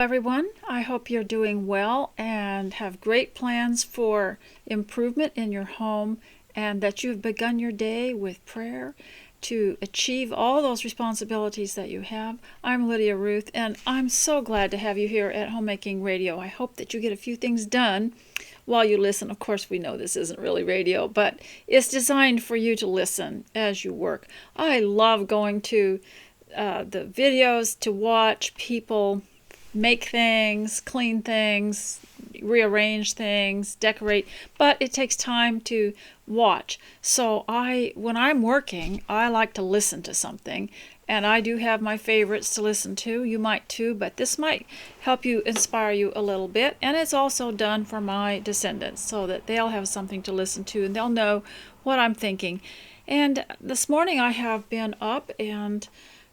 Everyone, I hope you're doing well and have great plans for improvement in your home, and that you've begun your day with prayer to achieve all those responsibilities that you have. I'm Lydia Ruth, and I'm so glad to have you here at Homemaking Radio. I hope that you get a few things done while you listen. Of course, we know this isn't really radio, but it's designed for you to listen as you work. I love going to the videos to watch people make things, clean things, rearrange things, decorate, but it takes time to watch. So when I'm working, I like to listen to something, and I do have my favorites to listen to. You might too, but this might help you, inspire you a little bit. And it's also done for my descendants so that they'll have something to listen to and they'll know what I'm thinking. And this morning I have been up and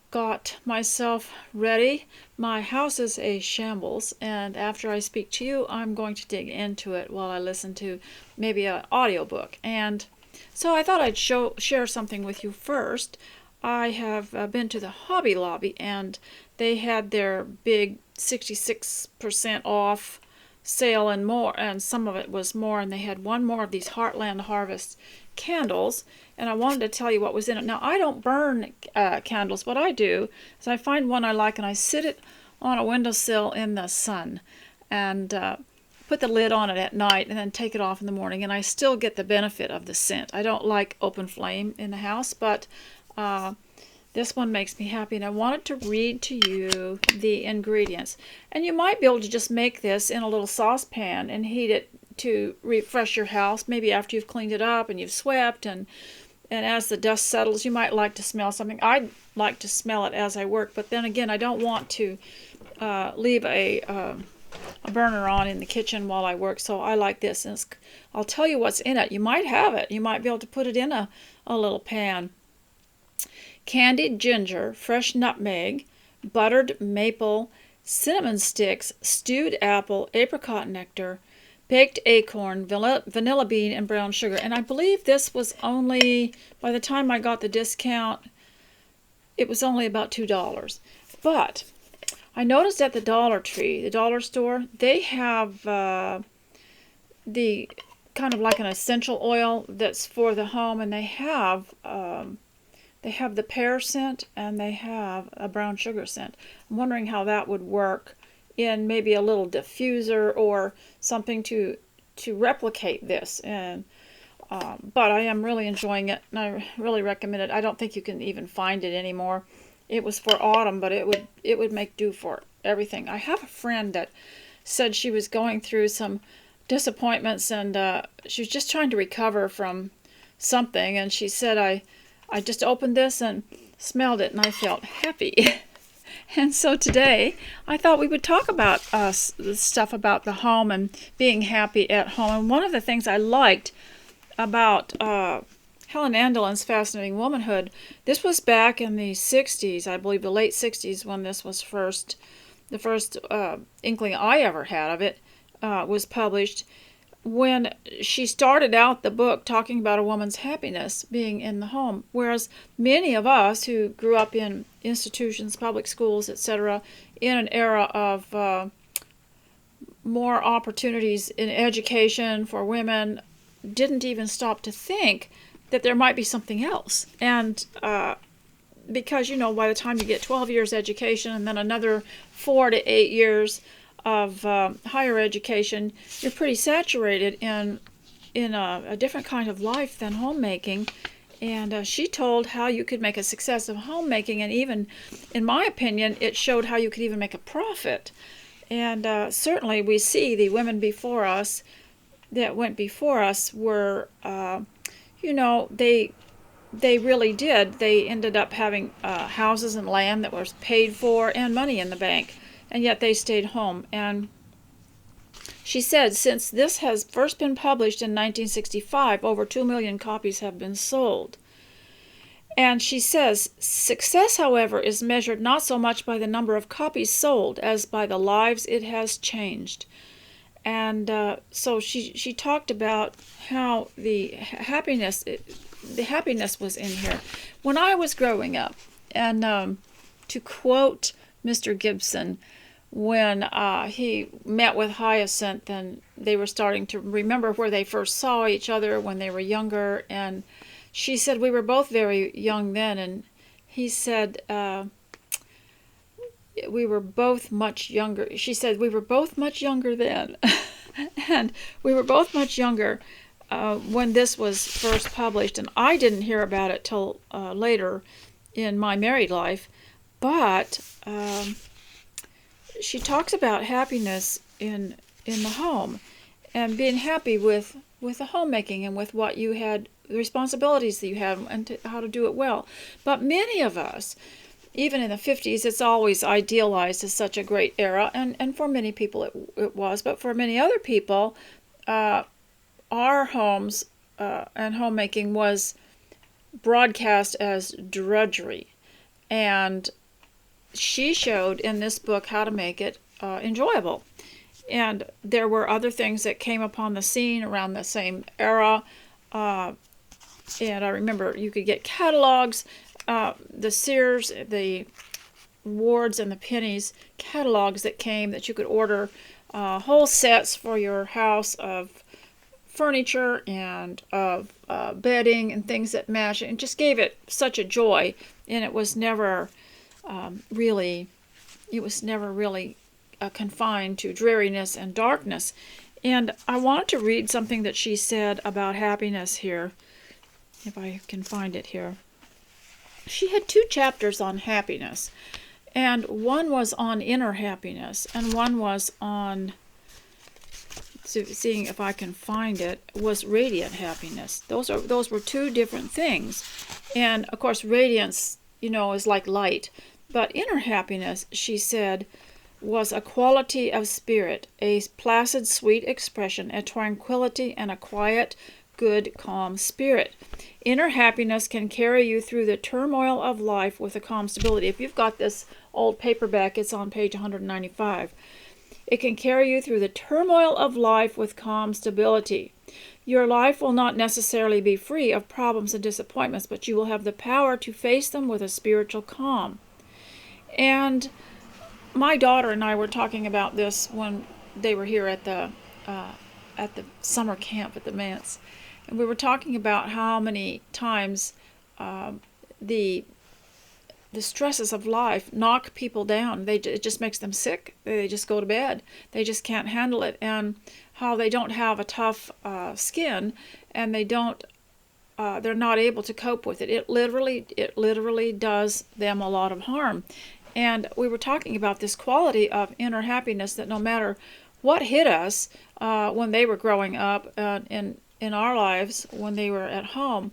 got myself ready. My house is a shambles, and after I speak to you, I'm going to dig into it while I listen to maybe an audiobook. And so I thought I'd share something with you first. I have been to the Hobby Lobby, and they had their big 66% off sale and more, and some of it was more, and they had one more of these Heartland Harvest candles, and I wanted to tell you what was in it. Now, I don't burn candles. What I do is I find one I like and I sit it on a windowsill in the sun and put the lid on it at night and then take it off in the morning, and I still get the benefit of the scent. I don't like open flame in the house, but this one makes me happy, and I wanted to read to you the ingredients. And you might be able to just make this in a little saucepan and heat it to refresh your house, maybe after you've cleaned it up and you've swept, and as the dust settles, you might like to smell something. I like to smell it as I work, but then again, I don't want to leave a burner on in the kitchen while I work, so I like this. And I'll tell you what's in it. You might have it. You might be able to put it in a little pan. Candied ginger, fresh nutmeg, buttered maple, cinnamon sticks, stewed apple, apricot nectar, baked acorn, vanilla bean, and brown sugar. And I believe this was only, by the time I got the discount, it was only about $2. But I noticed at the Dollar Tree, the dollar store, they have the kind of like an essential oil that's for the home, and they have the pear scent and they have a brown sugar scent. I'm wondering how that would work in maybe a little diffuser or something to replicate this. And but I am really enjoying it, and I really recommend it. I don't think you can even find it anymore. It was for autumn, but it would make do for everything. I have a friend that said she was going through some disappointments, and she was just trying to recover from something, and she said, I just opened this and smelled it, and I felt happy. And so today, I thought we would talk about stuff about the home and being happy at home. And one of the things I liked about Helen Andelin's Fascinating Womanhood, this was back in the 60s, I believe the late 60s, when this was the first inkling I ever had of it was published, when she started out the book talking about a woman's happiness being in the home, whereas many of us who grew up in institutions, public schools, etc., in an era of more opportunities in education for women, didn't even stop to think that there might be something else. And because, by the time you get 12 years education and then another 4 to 8 years of higher education, you're pretty saturated in a different kind of life than homemaking. And she told how you could make a success of homemaking, and even, in my opinion, it showed how you could even make a profit. And certainly we see the women before us that went before us were, they really did. They ended up having houses and land that was paid for and money in the bank. And yet they stayed home. And she said, since this has first been published in 1965, over 2 million copies have been sold. And she says, success, however, is measured not so much by the number of copies sold as by the lives it has changed. And so she talked about how the happiness was in here. When I was growing up, and to quote Mr. Gibson, when he met with Hyacinth, and they were starting to remember where they first saw each other when they were younger. And she said, we were both very young then. And he said, we were both much younger. She said, we were both much younger then. And we were both much younger when this was first published. And I didn't hear about it till later in my married life. But she talks about happiness in the home, and being happy with the homemaking and with what you had, the responsibilities that you had, and how to do it well. But many of us, even in the 50s, it's always idealized as such a great era, and for many people it was, but for many other people, our homes and homemaking was broadcast as drudgery. And she showed in this book how to make it enjoyable. And there were other things that came upon the scene around the same era. And I remember you could get catalogs, the Sears, the Wards, and the Pennies catalogs that came that you could order whole sets for your house of furniture and of bedding and things that match. And just gave it such a joy. And it was never really confined to dreariness and darkness. And I want to read something that she said about happiness here, if I can find it here. She had 2 chapters on happiness, and one was on inner happiness, and one was on, seeing if I can find it, was radiant happiness. Those were 2 different things. And of course, radiance, is like light. But inner happiness, she said, was a quality of spirit, a placid, sweet expression, a tranquility, and a quiet, good, calm spirit. Inner happiness can carry you through the turmoil of life with a calm stability. If you've got this old paperback, it's on page 195. It can carry you through the turmoil of life with calm stability. Your life will not necessarily be free of problems and disappointments, but you will have the power to face them with a spiritual calm. And my daughter and I were talking about this when they were here at the summer camp at the manse, and we were talking about how many times the stresses of life knock people down. It just makes them sick. They just go to bed. They just can't handle it, and how they don't have a tough skin, and they're not able to cope with it. It literally does them a lot of harm. And we were talking about this quality of inner happiness, that no matter what hit us when they were growing up in our lives, when they were at home,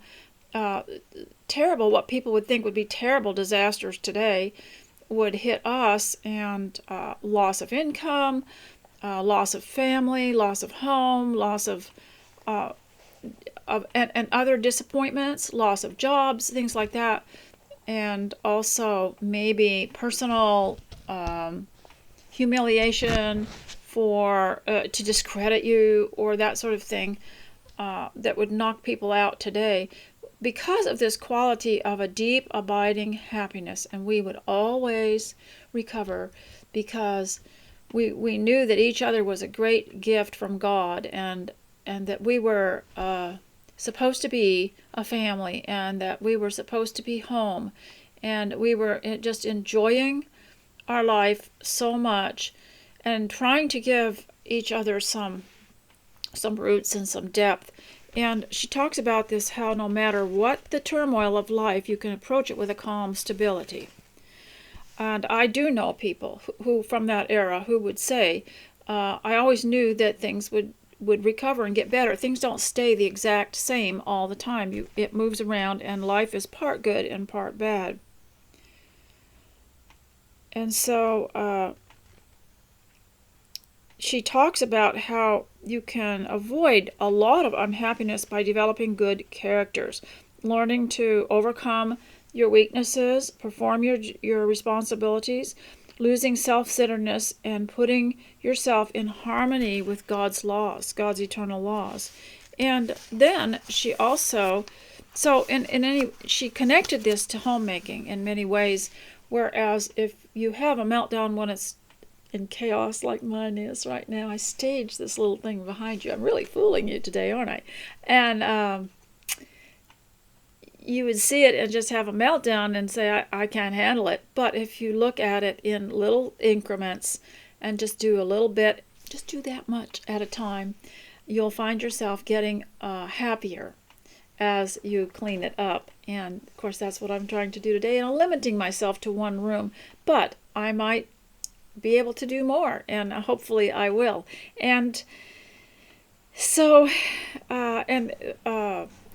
terrible, what people would think would be terrible disasters today would hit us, and loss of income, loss of family, loss of home, loss of and other disappointments, loss of jobs, things like that. And also maybe personal humiliation to discredit you, or that sort of thing that would knock people out today, because of this quality of a deep, abiding happiness. And we would always recover, because we knew that each other was a great gift from God, and that we were supposed to be a family, and that we were supposed to be home, and we were just enjoying our life so much, and trying to give each other some roots and some depth. And she talks about this, how no matter what the turmoil of life, you can approach it with a calm stability. And I do know people who from that era who would say, I always knew that things would recover and get better. Things don't stay the exact same all the time. It moves around, and life is part good and part bad. And so she talks about how you can avoid a lot of unhappiness by developing good characters, learning to overcome your weaknesses, perform your responsibilities, losing self-centeredness, and putting yourself in harmony with God's laws, God's eternal laws. And then she also, she connected this to homemaking in many ways, whereas if you have a meltdown when it's in chaos like mine is right now. I staged this little thing behind you. I'm really fooling you today, aren't I? And you would see it and just have a meltdown and say, I can't handle it. But if you look at it in little increments and just do a little bit, just do that much at a time, you'll find yourself getting happier as you clean it up. And of course, that's what I'm trying to do today. And I'm limiting myself to one room, but I might be able to do more, and hopefully I will. And so,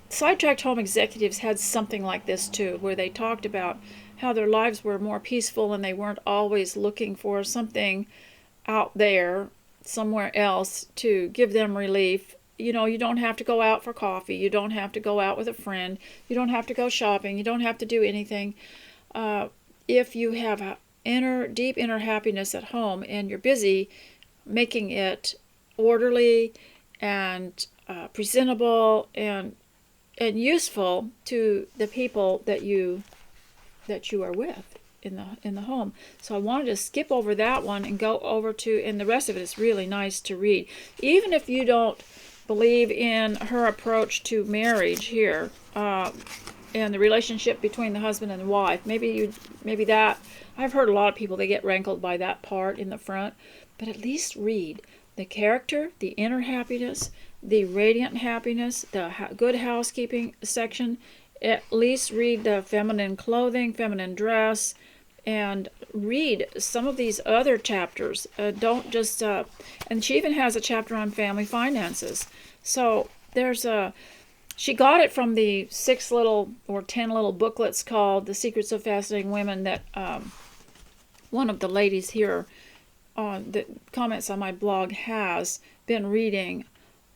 Sidetracked Home Executives had something like this too, where they talked about how their lives were more peaceful and they weren't always looking for something out there, somewhere else, to give them relief. You know, you don't have to go out for coffee. You don't have to go out with a friend. You don't have to go shopping. You don't have to do anything. If you have deep inner happiness at home and you're busy making it orderly and presentable and useful to the people that you are with in the home. So I wanted to skip over that one and go over to, and the rest of it is really nice to read. Even if you don't believe in her approach to marriage here, and the relationship between the husband and the wife, maybe that, I've heard a lot of people, they get rankled by that part in the front, but at least read the character, the inner happiness, the radiant happiness, the good housekeeping section. At least read the feminine clothing, feminine dress, and read some of these other chapters. Don't just, and she even has a chapter on family finances. So she got it from the 6 little or 10 little booklets called The Secrets of Fascinating Women that one of the ladies here on the comments on my blog has been reading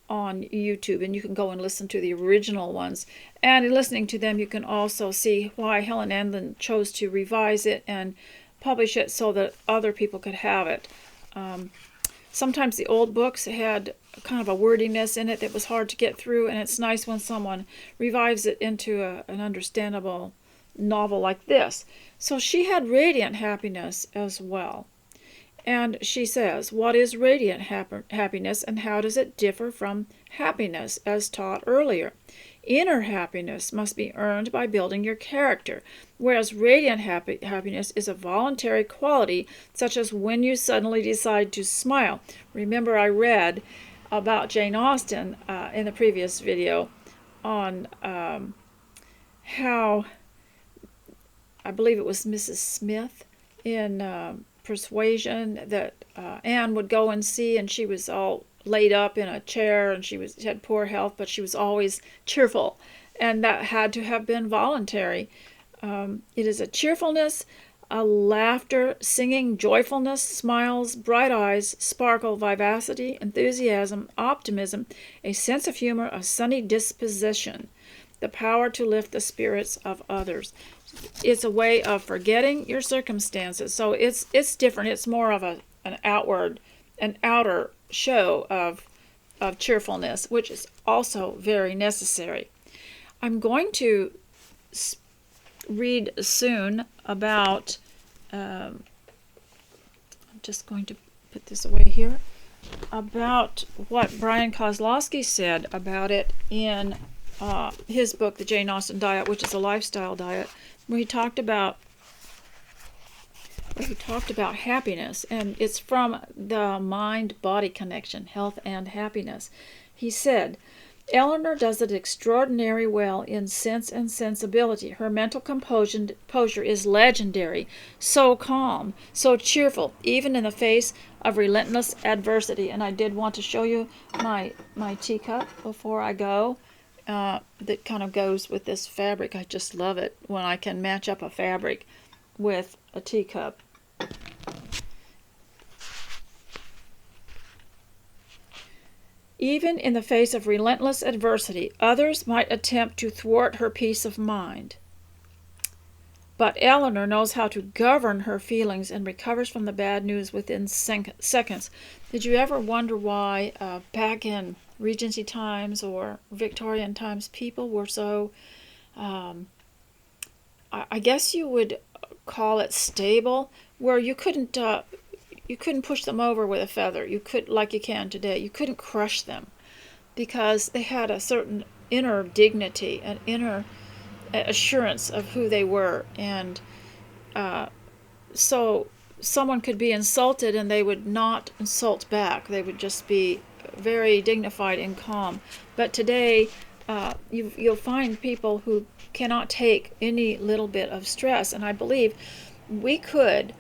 on YouTube, and you can go and listen to the original ones. And in listening to them, you can also see why Helen Anlin chose to revise it and publish it so that other people could have it. Sometimes the old books had kind of a wordiness in it that was hard to get through, and it's nice when someone revives it into an understandable novel like this. So she had radiant happiness as well. And she says, what is radiant happiness and how does it differ from happiness as taught earlier? Inner happiness must be earned by building your character, whereas radiant happiness is a voluntary quality, such as when you suddenly decide to smile. Remember, I read about Jane Austen in the previous video on how, I believe it was Mrs. Smith in Persuasion, that Anne would go and see, and she was all laid up in a chair, and she had poor health, but she was always cheerful, and that had to have been voluntary. It is a cheerfulness, a laughter, singing, joyfulness, smiles, bright eyes, sparkle, vivacity, enthusiasm, optimism, a sense of humor, a sunny disposition, the power to lift the spirits of others. It's a way of forgetting your circumstances. So it's different. It's more of an outer show of cheerfulness, which is also very necessary. I'm going to read soon about, I'm just going to put this away here, about what Brian Kozlowski said about it in his book, The Jane Austen Diet, which is a lifestyle diet, where he talked about happiness, and it's from the mind-body connection, health and happiness. He said, Eleanor does it extraordinarily well in Sense and Sensibility. Her mental composure is legendary, so calm, so cheerful, even in the face of relentless adversity. And I did want to show you my teacup before I go. That kind of goes with this fabric. I just love it when I can match up a fabric with a teacup. Even in the face of relentless adversity, others might attempt to thwart her peace of mind. But Eleanor knows how to govern her feelings and recovers from the bad news within seconds. Did you ever wonder why back in Regency times or Victorian times people were so, I guess you would call it stable, where you couldn't, you couldn't push them over with a feather. You could, like you can today. You couldn't crush them because they had a certain inner dignity, an inner assurance of who they were, and so someone could be insulted and they would not insult back. They would just be very dignified and calm. But today, you'll find people who cannot take any little bit of stress, and I believe we could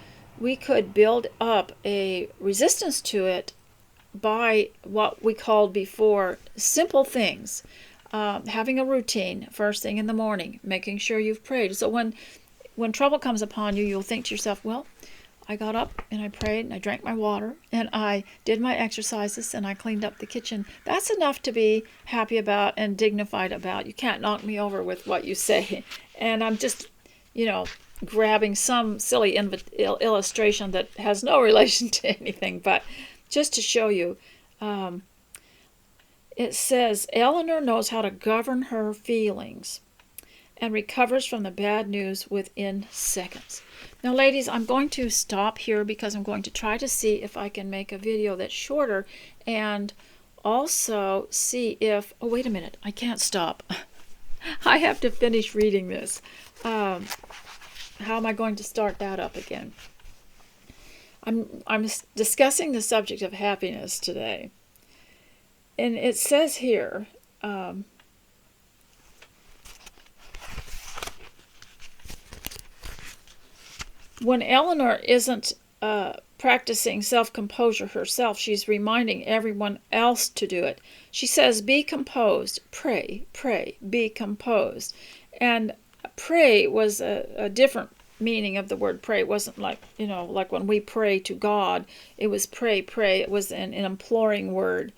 build up a resistance to it by what we called before simple things. Having a routine first thing in the morning, making sure you've prayed. So when trouble comes upon you, you'll think to yourself, well, I got up and I prayed and I drank my water and I did my exercises and I cleaned up the kitchen. That's enough to be happy about and dignified about. You can't knock me over with what you say. And I'm just, grabbing some silly illustration that has no relation to anything, but just to show you. It says, Eleanor knows how to govern her feelings and recovers from the bad news within seconds. Now, ladies, I'm going to stop here because I'm going to try to see if I can make a video that's shorter and also see if... Oh, wait a minute. I can't stop. I have to finish reading this. How am I going to start that up again? I'm discussing the subject of happiness today. And it says here, when Eleanor isn't practicing self-composure herself, she's reminding everyone else to do it. She says, be composed, pray, be composed. And pray was a different meaning of the word pray. It wasn't like, like when we pray to God. It was pray. It was an imploring word.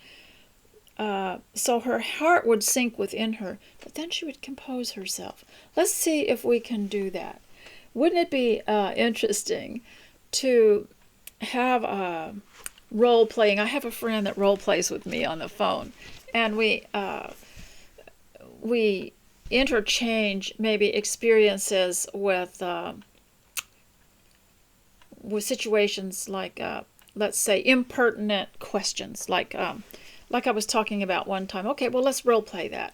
So her heart would sink within her, but then she would compose herself. Let's see if we can do that. Wouldn't it be interesting to have role playing? I have a friend that role plays with me on the phone, and we interchange maybe experiences with situations like, let's say, impertinent questions, like I was talking about one time. Okay, well, let's role play that.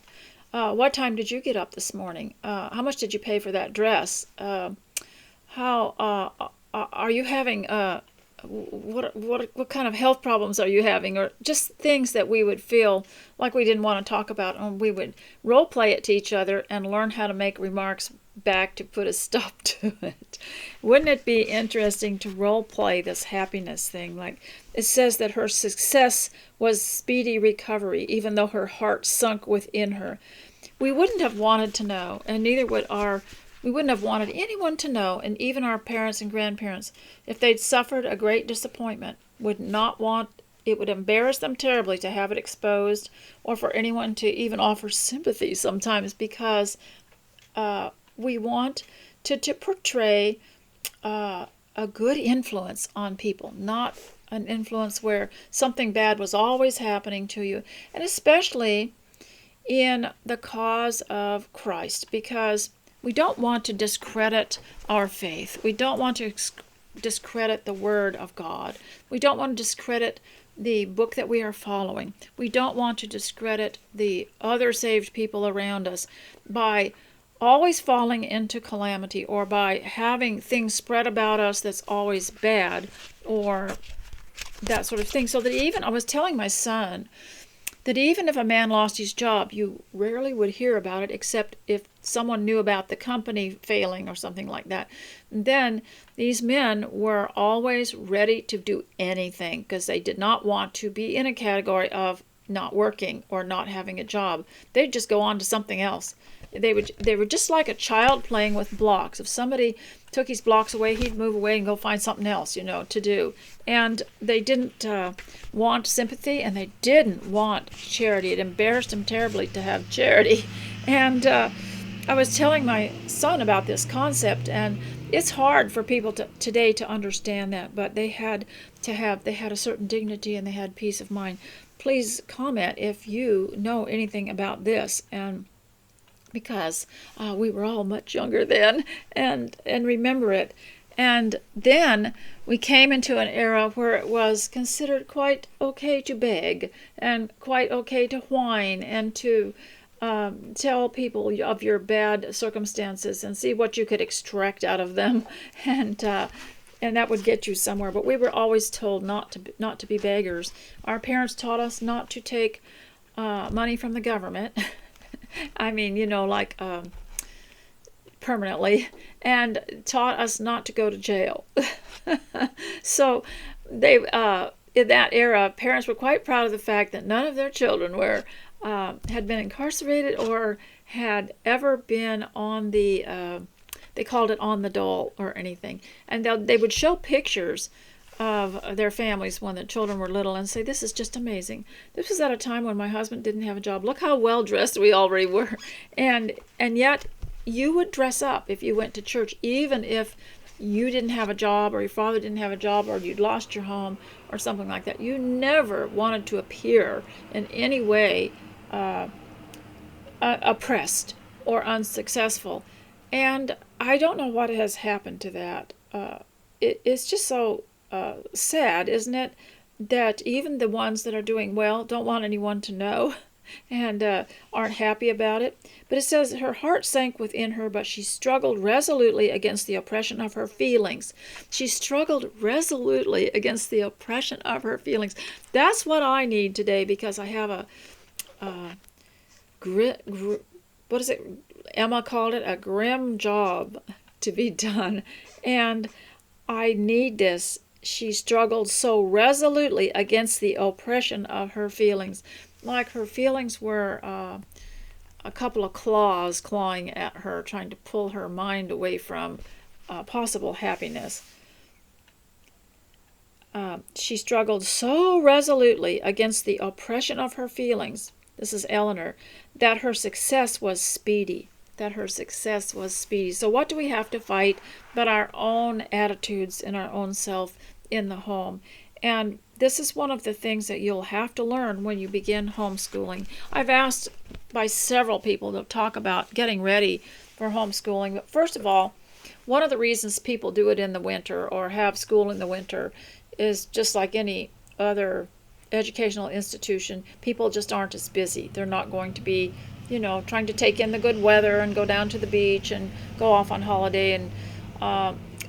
What time did you get up this morning? How much did you pay for that dress? How are you having? What kind of health problems are you having? Or just things that we would feel like we didn't want to talk about, and we would role play it to each other and learn how to make remarks back to put a stop to it. Wouldn't it be interesting to role play this happiness thing? Like it says that her success was speedy recovery, even though her heart sunk within her. We wouldn't have wanted to know, and neither would we wouldn't have wanted anyone to know, and even our parents and grandparents, if they'd suffered a great disappointment, would not want, it would embarrass them terribly to have it exposed, or for anyone to even offer sympathy sometimes, because we want to portray a good influence on people, not an influence where something bad was always happening to you, and especially in the cause of Christ, because we don't want to discredit our faith. We don't want to discredit the Word of God. We don't want to discredit the book that we are following. We don't want to discredit the other saved people around us by always falling into calamity, or by having things spread about us that's always bad, or that sort of thing. So that even, I was telling my son that even if a man lost his job, you rarely would hear about it except if someone knew about the company failing or something like that. And then these men were always ready to do anything because they did not want to be in a category of not working or not having a job. They'd just go on to something else. They were just like a child playing with blocks. If somebody took his blocks away, he'd move away and go find something else, to do. And they didn't want sympathy, and they didn't want charity. It embarrassed them terribly to have charity. And I was telling my son about this concept, and it's hard for people today to understand that, but they had a certain dignity and they had peace of mind. Please comment if you know anything about this, and because we were all much younger then, and remember it. And then we came into an era where it was considered quite okay to beg and quite okay to whine and to tell people of your bad circumstances and see what you could extract out of them, and that would get you somewhere. But we were always told not to be beggars. Our parents taught us not to take money from the government. I mean, like permanently, and taught us not to go to jail. So they in that era, parents were quite proud of the fact that none of their children had been incarcerated or had ever been on the they called it on the dole or anything. And they would show pictures of their families when the children were little and say, this is just amazing. This was at a time when my husband didn't have a job. Look how well dressed we already were. And yet you would dress up if you went to church, even if you didn't have a job or your father didn't have a job or you'd lost your home or something like that. You never wanted to appear in any way oppressed or unsuccessful. And I don't know what has happened to that. It's just so sad, isn't it, that even the ones that are doing well don't want anyone to know and aren't happy about it. But it says, her heart sank within her, but she struggled resolutely against the oppression of her feelings. She struggled resolutely against the oppression of her feelings. That's what I need today, because I have a what is it? Emma called it a grim job to be done. And I need this. She struggled so resolutely against the oppression of her feelings. Like her feelings were a couple of claws clawing at her, trying to pull her mind away from possible happiness. She struggled so resolutely against the oppression of her feelings, this is Eleanor, that her success was speedy. So what do we have to fight but our own attitudes and our own self in the home? And this is one of the things that you'll have to learn when you begin homeschooling. I've asked by several people to talk about getting ready for homeschooling. But first of all, one of the reasons people do it in the winter or have school in the winter is just like any other educational institution. People just aren't as busy. They're not going to be, trying to take in the good weather and go down to the beach and go off on holiday. And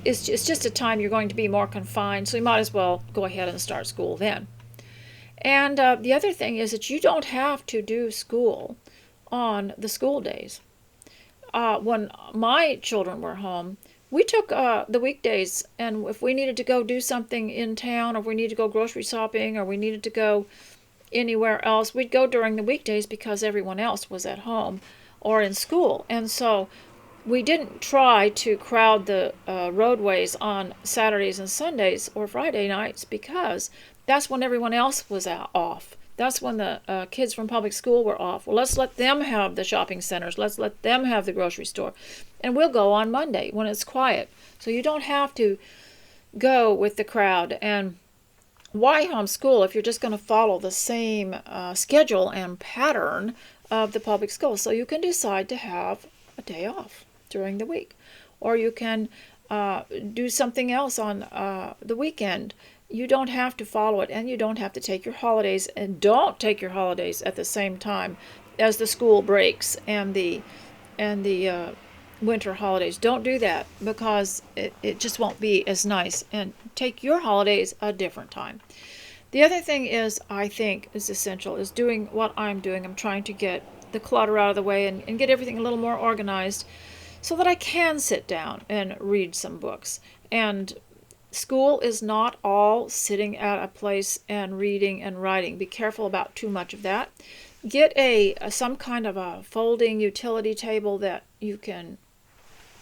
it's just a time you're going to be more confined, so you might as well go ahead and start school then. And the other thing is that you don't have to do school on the school days. When my children were home, we took the weekdays, and if we needed to go do something in town, or we needed to go grocery shopping, or we needed to go anywhere else, we'd go during the weekdays because everyone else was at home or in school. And so we didn't try to crowd the roadways on Saturdays and Sundays or Friday nights, because that's when everyone else was off. That's when the kids from public school were off. Well, let's let them have the shopping centers. Let's let them have the grocery store. And we'll go on Monday when it's quiet. So you don't have to go with the crowd. And why homeschool if you're just going to follow the same schedule and pattern of the public school? So you can decide to have a day off during the week, or you can do something else on the weekend. You don't have to follow it, and you don't have to take your holidays, and don't take your holidays at the same time as the school breaks and the winter holidays. Don't do that, because it just won't be as nice. And take your holidays a different time. The other thing is, I think is essential, is doing what I'm doing. I'm trying to get the clutter out of the way and get everything a little more organized so that I can sit down and read some books. And school is not all sitting at a place and reading and writing. Be careful about too much of that. Get some kind of a folding utility table that you can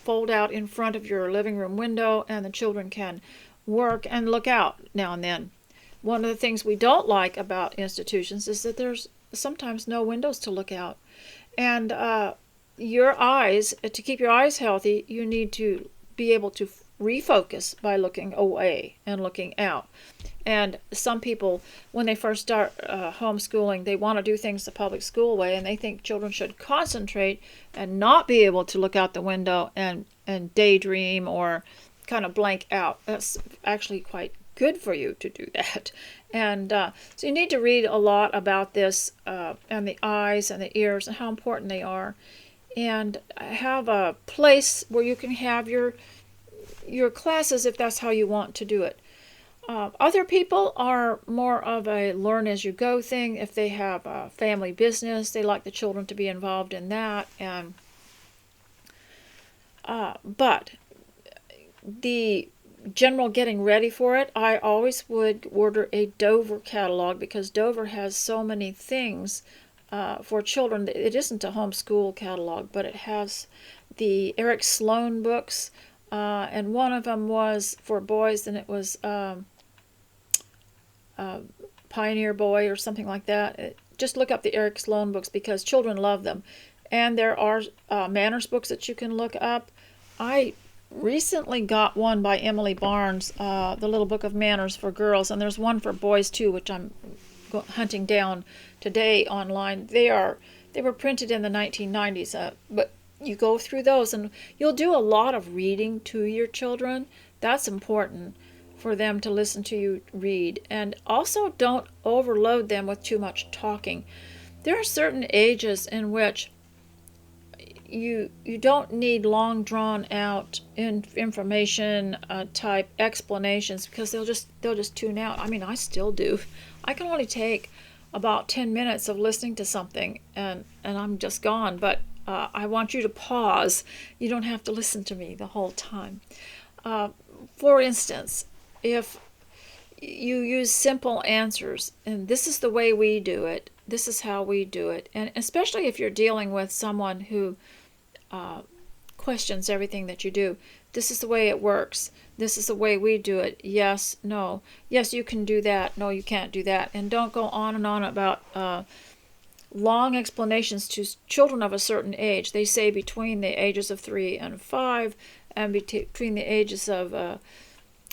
fold out in front of your living room window, and the children can work and look out now and then. One of the things we don't like about institutions is that there's sometimes no windows to look out. And your eyes, to keep your eyes healthy, you need to be able to refocus by looking away and looking out. And some people, when they first start homeschooling, they want to do things the public school way, and they think children should concentrate and not be able to look out the window and daydream or kind of blank out. That's actually quite good for you to do that. And so you need to read a lot about this and the eyes and the ears and how important they are. And have a place where you can have your classes if that's how you want to do it. Other people are more of a learn as you go thing. If they have a family business, they like the children to be involved in that. And but the general getting ready for it, I always would order a Dover catalog because Dover has so many things for children. It isn't a homeschool catalog, but it has the Eric Sloan books, and one of them was for boys, and it was Pioneer Boy or something like that. Just look up the Eric Sloan books because children love them. And there are manners books that you can look up. I recently got one by Emily Barnes, The Little Book of Manners for Girls, and there's one for boys too, which I'm hunting down today online. They were printed in the 1990s, but you go through those and you'll do a lot of reading to your children. That's important for them to listen to you read. And also don't overload them with too much talking. There are certain ages in which you don't need long drawn out information type explanations because they'll just tune out. I mean, I still do. I can only take about 10 minutes of listening to something and I'm just gone, but I want you to pause. You don't have to listen to me the whole time. For instance, if you use simple answers, and this is the way we do it, this is how we do it, and especially if you're dealing with someone who questions everything that you do, this is the way it works, this is the way we do it, yes, no, yes, you can do that, no, you can't do that, and don't go on and on about long explanations to children of a certain age. They say between the ages of 3 and 5, and between the ages of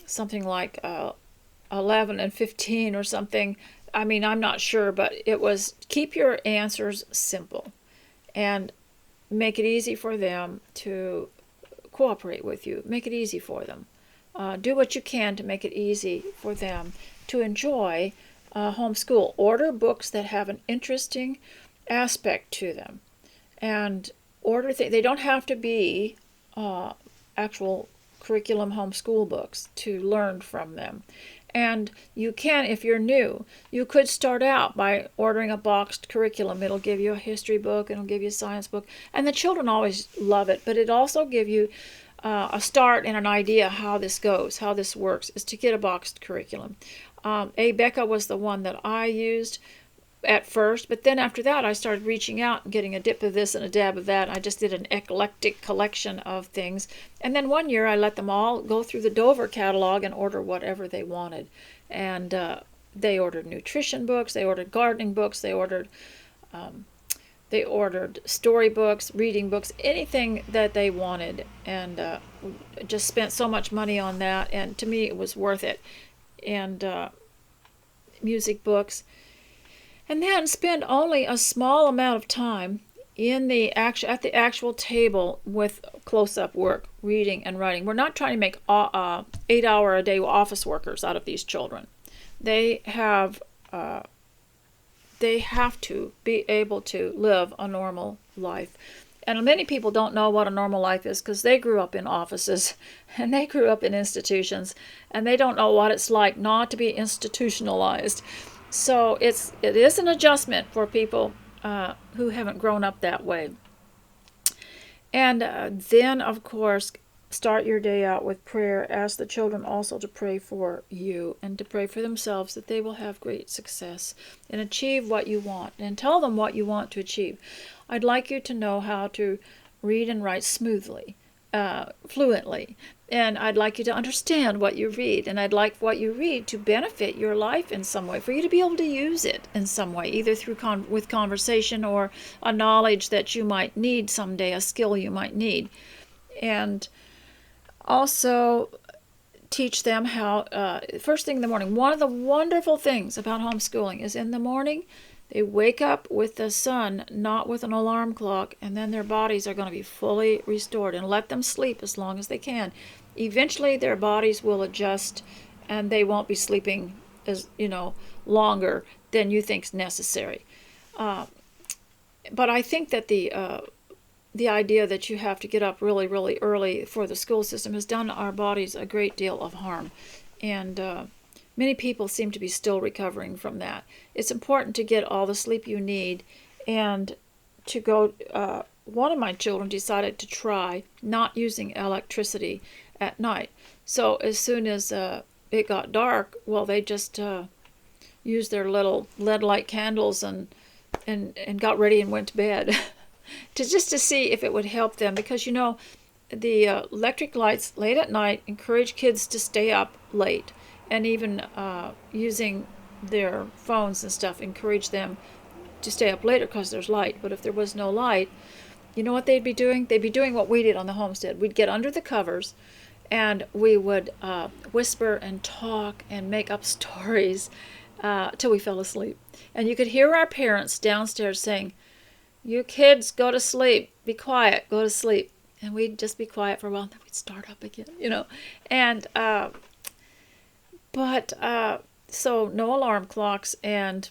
something like 11 and 15 or something. I mean, I'm not sure, but it was keep your answers simple and make it easy for them to cooperate with you. Make it easy for them. Do what you can to make it easy for them to enjoy homeschool. Order books that have an interesting aspect to them, and they don't have to be actual curriculum homeschool books to learn from them. And you can, if you're new, you could start out by ordering a boxed curriculum. It'll give you a history book, it'll give you a science book, and the children always love it, but it also give you a start and an idea how this goes, how this works, is to get a boxed curriculum. Becca was the one that I used at first, but then after that I started reaching out and getting a dip of this and a dab of that. I just did an eclectic collection of things, and then one year I let them all go through the Dover catalog and order whatever they wanted. And they ordered nutrition books, they ordered gardening books, they ordered storybooks, reading books, anything that they wanted, and just spent so much money on that, and to me it was worth it. And music books. And then spend only a small amount of time at the actual table with close-up work, reading and writing. We're not trying to make 8-hour-a-day office workers out of these children. They have to be able to live a normal life. And many people don't know what a normal life is because they grew up in offices and they grew up in institutions, and they don't know what it's like not to be institutionalized. So it is an adjustment for people who haven't grown up that way. And then, of course, start your day out with prayer. Ask the children also to pray for you and to pray for themselves that they will have great success and achieve what you want. And tell them what you want to achieve. I'd like you to know how to read and write smoothly, fluently. And I'd like you to understand what you read, and I'd like what you read to benefit your life in some way, for you to be able to use it in some way, either through with conversation or a knowledge that you might need someday, a skill you might need. And also teach them how, first thing in the morning, one of the wonderful things about homeschooling is in the morning, they wake up with the sun, not with an alarm clock, and then their bodies are going to be fully restored. And let them sleep as long as they can. eventually their bodies will adjust and they won't be sleeping as longer than you think's necessary. But I think that the idea that you have to get up really, really early for the school system has done our bodies a great deal of harm. And many people seem to be still recovering from that. It's important to get all the sleep you need and to go. One of my children decided to try not using electricity at night. So as soon as it got dark, well, they just used their little lead light candles and got ready and went to bed to see if it would help them, because the electric lights late at night encourage kids to stay up late, and even using their phones and stuff encourage them to stay up later because there's light. But if there was no light, you know what they'd be doing? They'd be doing what we did on the homestead. We'd get under the covers and we would whisper and talk and make up stories till we fell asleep. And you could hear our parents downstairs saying, "You kids, go to sleep. Be quiet. Go to sleep." And we'd just be quiet for a while, and then we'd start up again, And so no alarm clocks and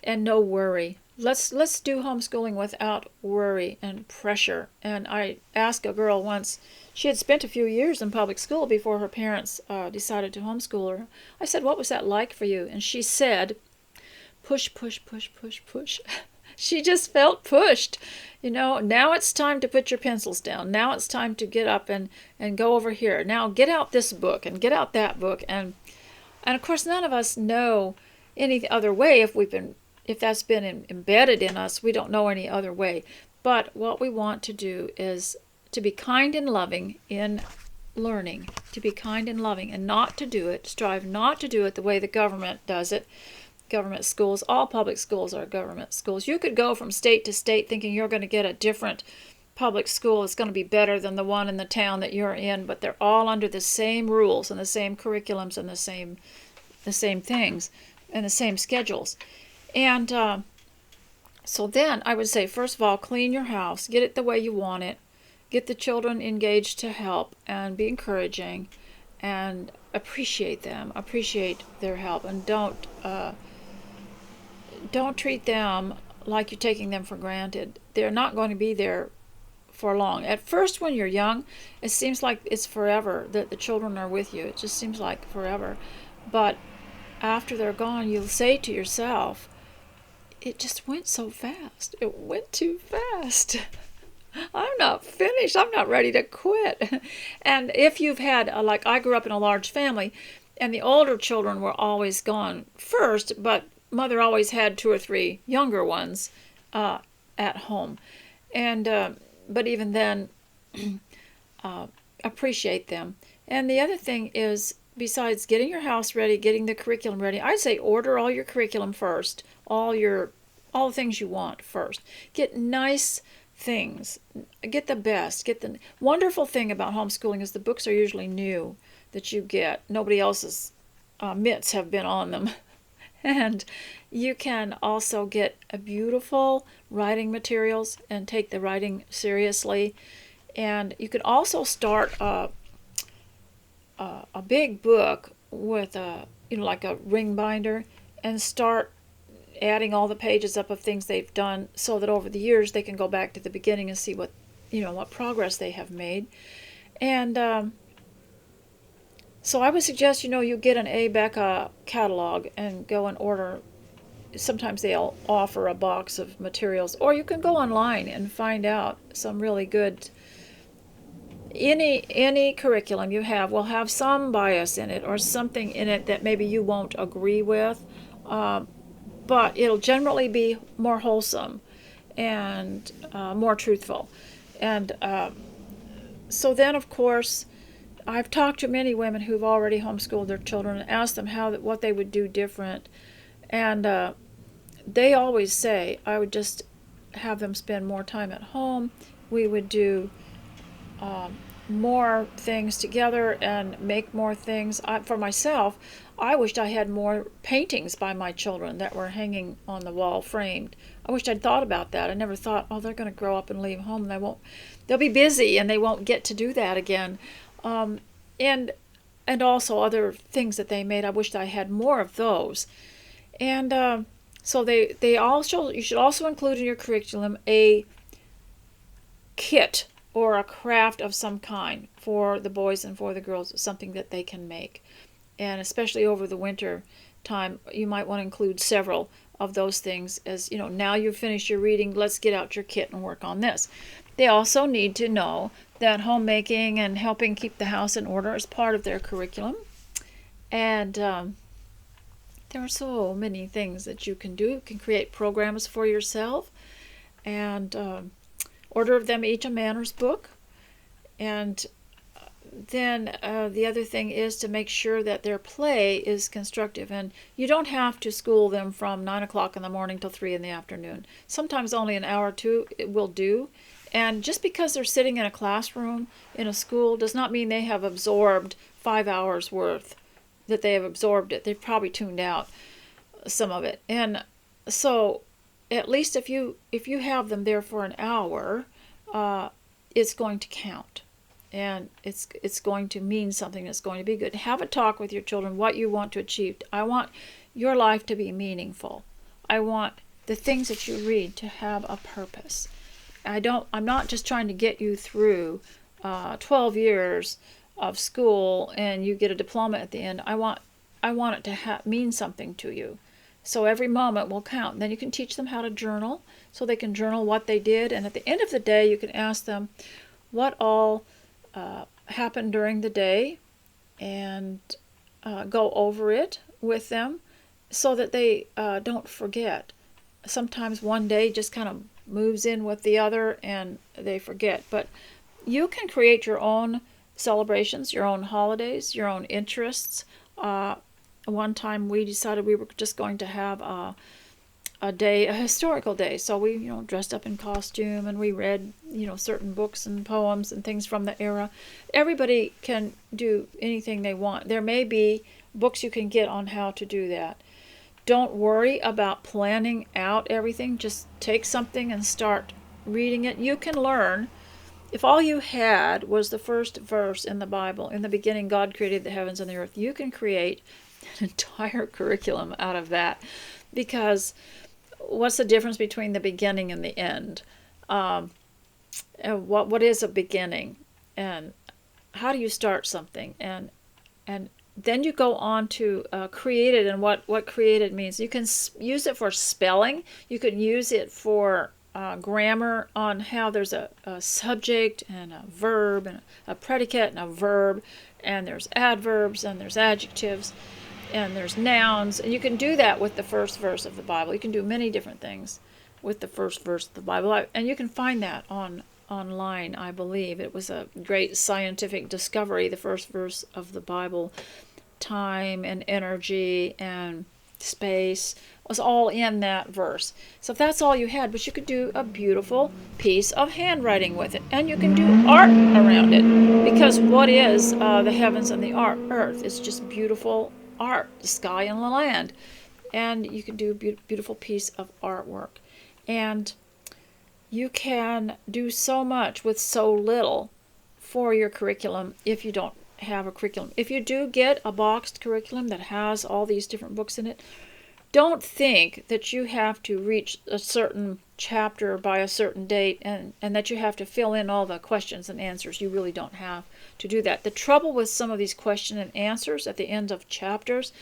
no worry. Let's do homeschooling without worry and pressure. And I asked a girl once, she had spent a few years in public school before her parents decided to homeschool her. I said, "What was that like for you?" And she said, "Push, push, push, push, push." She just felt pushed. Now it's time to put your pencils down. Now it's time to get up and go over here. Now get out this book and get out that book. And of course, none of us know any other way. If that's been embedded in us, we don't know any other way. But what we want to do is to be kind and loving in learning, to be kind and loving, and not to do it, strive not to do it the way the government does it. Government schools, all public schools are government schools. You could go from state to state thinking you're going to get a different public school that's going to be better than the one in the town that you're in, but they're all under the same rules and the same curriculums and the same things and the same schedules. And so then I would say, first of all, clean your house, get it the way you want it, get the children engaged to help and be encouraging and appreciate them, appreciate their help, and don't treat them like you're taking them for granted. They're not going to be there for long. At first, when you're young, it seems like it's forever that the children are with you. It just seems like forever. But after they're gone, you'll say to yourself, "It just went so fast. It went too fast. I'm not finished. I'm not ready to quit." And if you've had, like I grew up in a large family, and the older children were always gone first, but mother always had 2 or 3 younger ones at home. And but even then, appreciate them. And the other thing is, besides getting your house ready, getting the curriculum ready, I'd say order all your curriculum first, all the things you want first. Get nice things. Get the best. Get the wonderful thing about homeschooling is the books are usually new that you get. Nobody else's mitts have been on them. And you can also get a beautiful writing materials and take the writing seriously. And you could also start a big book with like a ring binder, and start adding all the pages up of things they've done, so that over the years they can go back to the beginning and see what progress they have made. And so I would suggest you get an ABECA catalog and go and order. Sometimes they'll offer a box of materials, or you can go online and find out some really good. Any curriculum you have will have some bias in it or something in it that maybe you won't agree with, but it'll generally be more wholesome and more truthful. And so then, of course, I've talked to many women who've already homeschooled their children and asked them what they would do different. And they always say, I would just have them spend more time at home. We would do more things together and make more things. For myself, I wished I had more paintings by my children that were hanging on the wall framed. I wished I'd thought about that. I never thought, oh, they're going to grow up and leave home and they'll be busy and they won't get to do that again. And also other things that they made. I wished I had more of those. And so you should also include in your curriculum a kit or a craft of some kind for the boys and for the girls, something that they can make. And especially over the winter time, you might want to include several of those things. As now you've finished your reading, let's get out your kit and work on this. They also need to know that homemaking and helping keep the house in order is part of their curriculum. And there are so many things that you can do. You can create programs for yourself and order them each a manners book. And then the other thing is to make sure that their play is constructive. And you don't have to school them from 9 o'clock in the morning till 3 in the afternoon. Sometimes only an hour or two it will do. And just because they're sitting in a classroom in a school does not mean they have absorbed 5 hours worth, that they have absorbed it. They've probably tuned out some of it. And so at least if you have them there for an hour, it's going to count. And it's going to mean something that's going to be good. Have a talk with your children what you want to achieve. I want your life to be meaningful. I want the things that you read to have a purpose. I'm not just trying to get you through 12 years of school and you get a diploma at the end. I want it to mean something to you. So every moment will count. And then you can teach them how to journal, so they can journal what they did. And at the end of the day, you can ask them what all happened during the day and go over it with them so that they don't forget. Sometimes one day just kind of moves in with the other and they forget. But you can create your own celebrations, your own holidays, your own interests. One time we decided we were just going to have a historical day. So we, dressed up in costume and we read, certain books and poems and things from the era. Everybody can do anything they want. There may be books you can get on how to do that. Don't worry about planning out everything. Just take something and start reading it. You can learn. If all you had was the first verse in the Bible, in the beginning God created the heavens and the earth, you can create an entire curriculum out of that. Because what's the difference between the beginning and the end? What is a beginning? And how do you start something? And then you go on to created, and what created means. You can use it for spelling. You can use it for grammar, on how there's a subject and a verb and a predicate and a verb, and there's adverbs and there's adjectives and there's nouns. And you can do that with the first verse of the Bible. You can do many different things with the first verse of the Bible, and you can find that online, I believe. It was a great scientific discovery, the first verse of the Bible. Time and energy and space was all in that verse. So if that's all you had, but you could do a beautiful piece of handwriting with it, and you can do art around it, because what is the heavens and the earth? It's just beautiful art, the sky and the land, and you can do a beautiful piece of artwork. And you can do so much with so little for your curriculum if you don't have a curriculum. If you do get a boxed curriculum that has all these different books in it, don't think that you have to reach a certain chapter by a certain date and that you have to fill in all the questions and answers. You really don't have to do that. The trouble with some of these question and answers at the end of chapters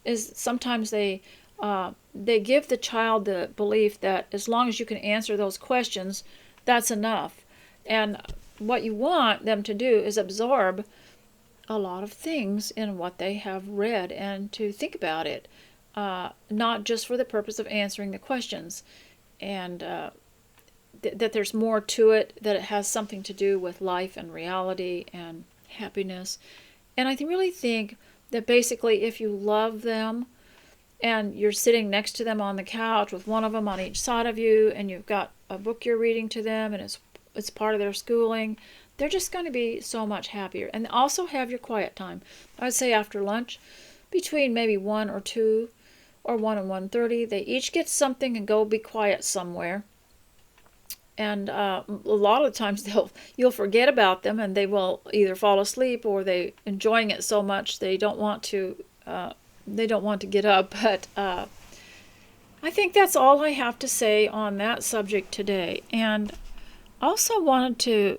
is sometimes they give the child the belief that as long as you can answer those questions, that's enough. And what you want them to do is absorb a lot of things in what they have read and to think about it, not just for the purpose of answering the questions, and that there's more to it, that it has something to do with life and reality and happiness. And I really think that basically if you love them and you're sitting next to them on the couch with one of them on each side of you, and you've got a book you're reading to them and it's part of their schooling, they're just going to be so much happier. And also have your quiet time. I would say after lunch, between maybe 1 or 2 or 1 and 1:30, they each get something and go be quiet somewhere. And a lot of the times you'll forget about them, and they will either fall asleep or they enjoying it so much they don't want to get up. But I think that's all I have to say on that subject today. And also wanted to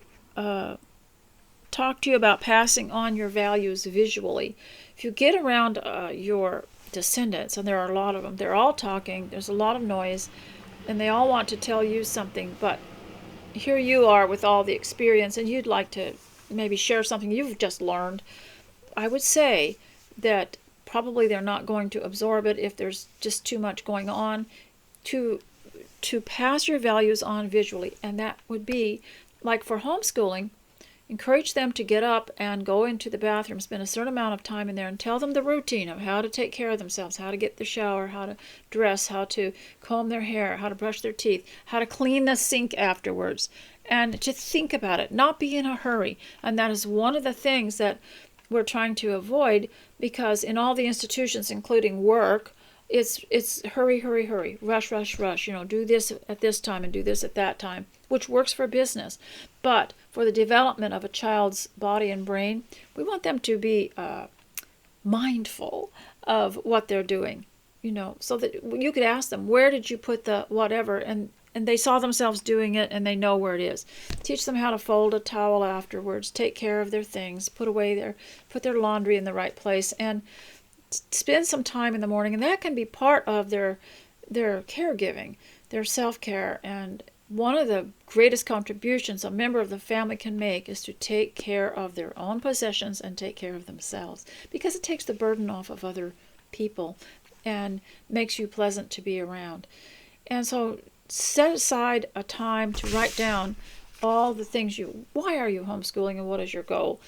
talk to you about passing on your values visually. If you get around your descendants, and there are a lot of them, they're all talking, there's a lot of noise, and they all want to tell you something, but here you are with all the experience, and you'd like to maybe share something you've just learned. I would say that probably they're not going to absorb it if there's just too much going on. To pass your values on visually, and that would be, like for homeschooling, encourage them to get up and go into the bathroom, spend a certain amount of time in there, and tell them the routine of how to take care of themselves, how to get the shower, how to dress, how to comb their hair, how to brush their teeth, how to clean the sink afterwards, and to think about it, not be in a hurry. And that is one of the things that we're trying to avoid, because in all the institutions, including work, it's hurry, hurry, hurry, rush, rush, rush, do this at this time and do this at that time, which works for business. But for the development of a child's body and brain, we want them to be mindful of what they're doing, so that you could ask them, where did you put the whatever? And they saw themselves doing it, and they know where it is. Teach them how to fold a towel afterwards, take care of their things, put their laundry in the right place, and spend some time in the morning. And that can be part of their caregiving, their self-care. And one of the greatest contributions a member of the family can make is to take care of their own possessions and take care of themselves, because it takes the burden off of other people and makes you pleasant to be around. And so set aside a time to write down all the things why are you homeschooling and what is your goal?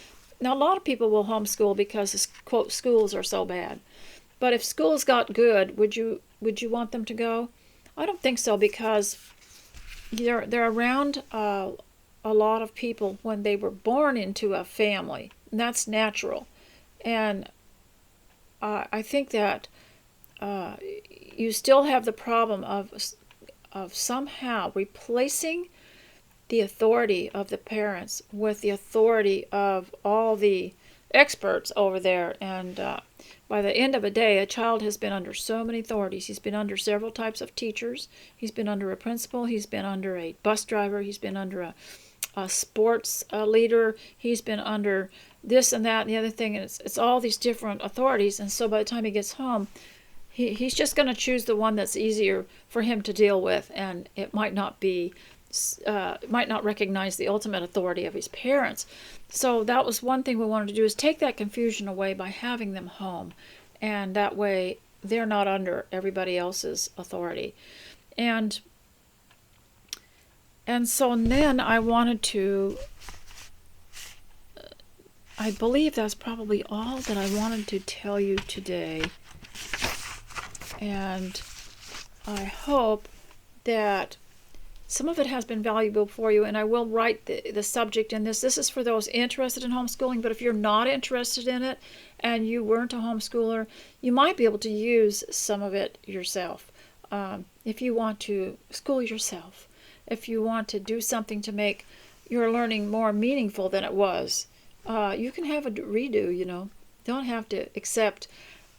Now, a lot of people will homeschool because, quote, schools are so bad. But if schools got good, would you want them to go? I don't think so, because they're around a lot of people when they were born into a family, and that's natural. And I think that you still have the problem of somehow replacing the authority of the parents with the authority of all the experts over there. And by the end of the day, a child has been under so many authorities. He's been under several types of teachers. He's been under a principal. He's been under a bus driver. He's been under a sports leader. He's been under this and that and the other thing. And it's all these different authorities. And so by the time he gets home, he's just going to choose the one that's easier for him to deal with. And it might not recognize the ultimate authority of his parents. So that was one thing we wanted to do, is take that confusion away by having them home. And that way they're not under everybody else's authority. And so then I wanted to, I believe that's probably all that I wanted to tell you today. And I hope that some of it has been valuable for you, and I will write the subject in this. This is for those interested in homeschooling, but if you're not interested in it and you weren't a homeschooler, you might be able to use some of it yourself. If you want to school yourself, if you want to do something to make your learning more meaningful than it was, you can have a redo, Don't have to accept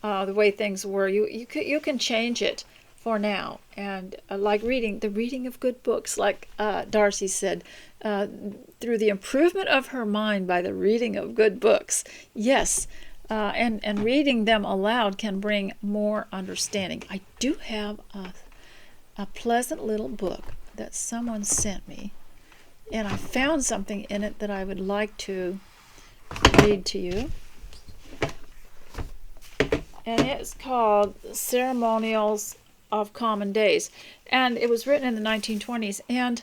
the way things were. You can change it for now. And like the reading of good books, like Darcy said, through the improvement of her mind by the reading of good books. Yes, and reading them aloud can bring more understanding. I do have a pleasant little book that someone sent me, and I found something in it that I would like to read to you. And it's called Ceremonials of Common Days, and it was written in the 1920s. And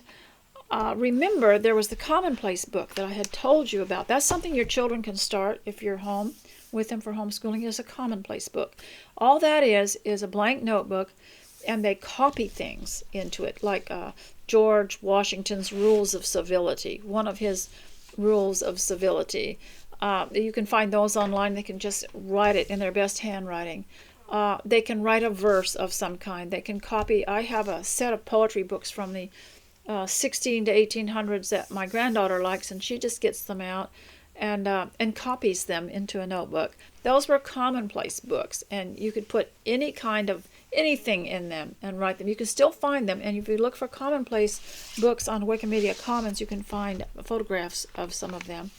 remember, there was the Commonplace book that I had told you about. That's something your children can start if you're home with them for homeschooling, is a Commonplace book. All that is a blank notebook, and they copy things into it, like George Washington's Rules of Civility. One of his rules of civility. You can find those online. They can just write it in their best handwriting. They can write a verse of some kind. They can copy. I have a set of poetry books from the 16 to 1800s that my granddaughter likes, and she just gets them out and copies them into a notebook. Those were commonplace books, and you could put any kind of anything in them and write them. You can still find them, and if you look for commonplace books on Wikimedia Commons, you can find photographs of some of them.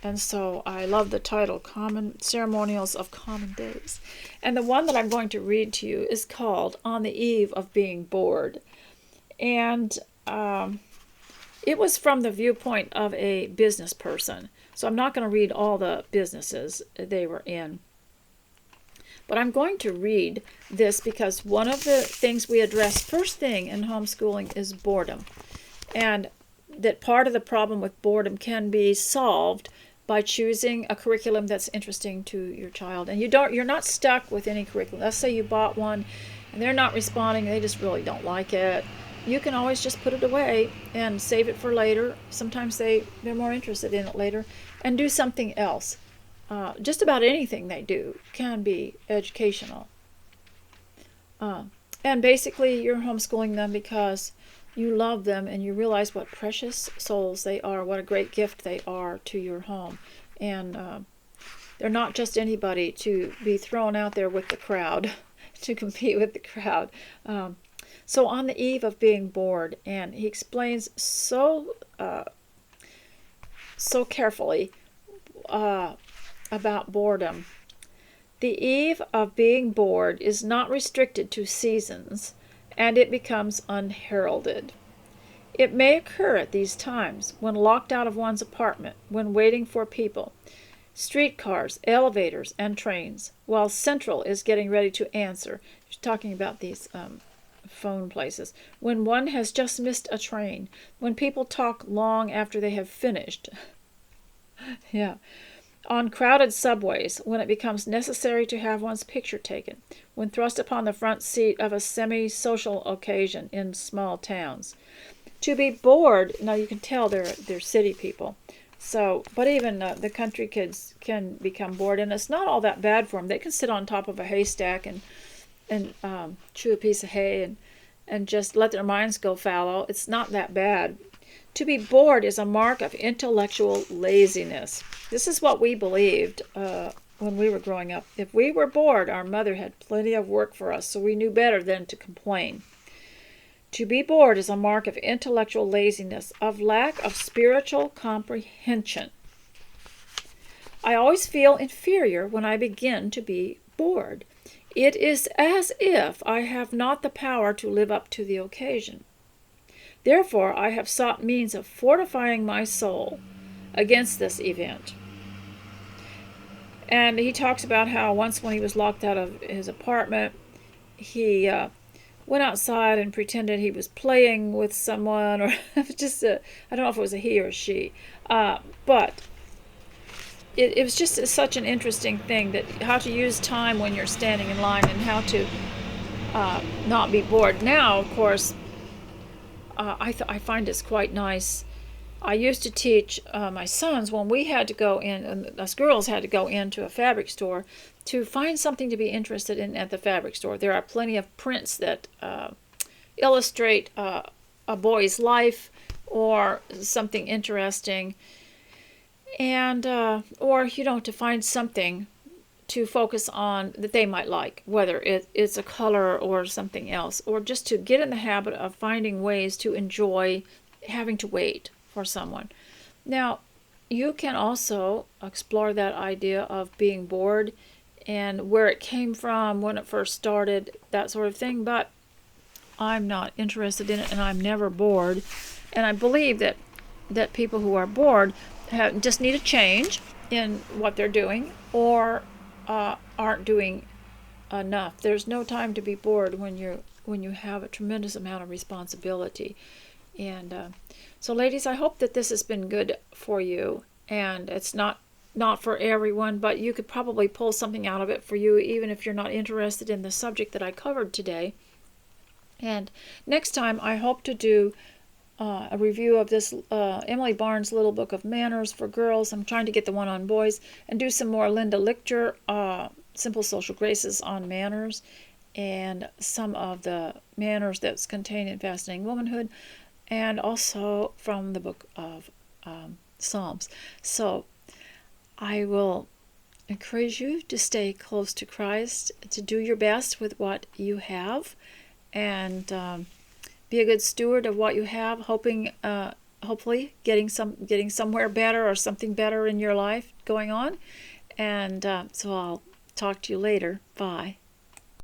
And so I love the title, Common Ceremonials of Common Days. And the one that I'm going to read to you is called On the Eve of Being Bored. And it was from the viewpoint of a business person. So I'm not going to read all the businesses they were in. But I'm going to read this because one of the things we address first thing in homeschooling is boredom. And that part of the problem with boredom can be solved by choosing a curriculum that's interesting to your child. And you're not stuck with any curriculum. Let's say you bought one and they're not responding, they just really don't like it. You can always just put it away and save it for later. Sometimes they're more interested in it later, and do something else. Just about anything they do can be educational. And basically you're homeschooling them because you love them and you realize what precious souls they are, what a great gift they are to your home. And they're not just anybody to be thrown out there with the crowd, to compete with the crowd. So on the eve of being bored, and he explains so carefully about boredom. The eve of being bored is not restricted to seasons, and it becomes unheralded. It may occur at these times, when locked out of one's apartment, when waiting for people, streetcars, elevators, and trains, while Central is getting ready to answer. She's talking about these phone places. When one has just missed a train, when people talk long after they have finished. Yeah. On crowded subways, when it becomes necessary to have one's picture taken, when thrust upon the front seat of a semi-social occasion in small towns. To be bored, now you can tell they're city people. So, but even the country kids can become bored, and it's not all that bad for them. They can sit on top of a haystack and chew a piece of hay and just let their minds go fallow. It's not that bad. To be bored is a mark of intellectual laziness. This is what we believed when we were growing up. If we were bored, our mother had plenty of work for us, so we knew better than to complain. To be bored is a mark of intellectual laziness, of lack of spiritual comprehension. I always feel inferior when I begin to be bored. It is as if I have not the power to live up to the occasion. Therefore, I have sought means of fortifying my soul against this event. And he talks about how once when he was locked out of his apartment, he went outside and pretended he was playing with someone, or just I don't know if it was a he or a she, but it was just such an interesting thing, that how to use time when you're standing in line and how to not be bored. Now, of course, I find it's quite nice. I used to teach my sons when we had to go in, and us girls had to go into a fabric store to find something to be interested in at the fabric store. There are plenty of prints that illustrate a boy's life or something interesting, and or to find something to focus on that they might like, whether it's a color or something else, or just to get in the habit of finding ways to enjoy having to wait for someone. Now, you can also explore that idea of being bored and where it came from, when it first started, that sort of thing, but I'm not interested in it, and I'm never bored. And I believe that people who are bored just need a change in what they're doing, or aren't doing enough. There's no time to be bored when you have a tremendous amount of responsibility. And so, ladies, I hope that this has been good for you. And it's not for everyone, but you could probably pull something out of it for you, even if you're not interested in the subject that I covered today. And next time, I hope to do a review of this Emily Barnes' Little Book of Manners for Girls. I'm trying to get the one on boys and do some more Linda Lichter, Simple Social Graces on Manners, and some of the manners that's contained in Fascinating Womanhood, and also from the book of Psalms. So I will encourage you to stay close to Christ, to do your best with what you have, and be a good steward of what you have, hopefully getting somewhere better or something better in your life going on. And so I'll talk to you later. Bye.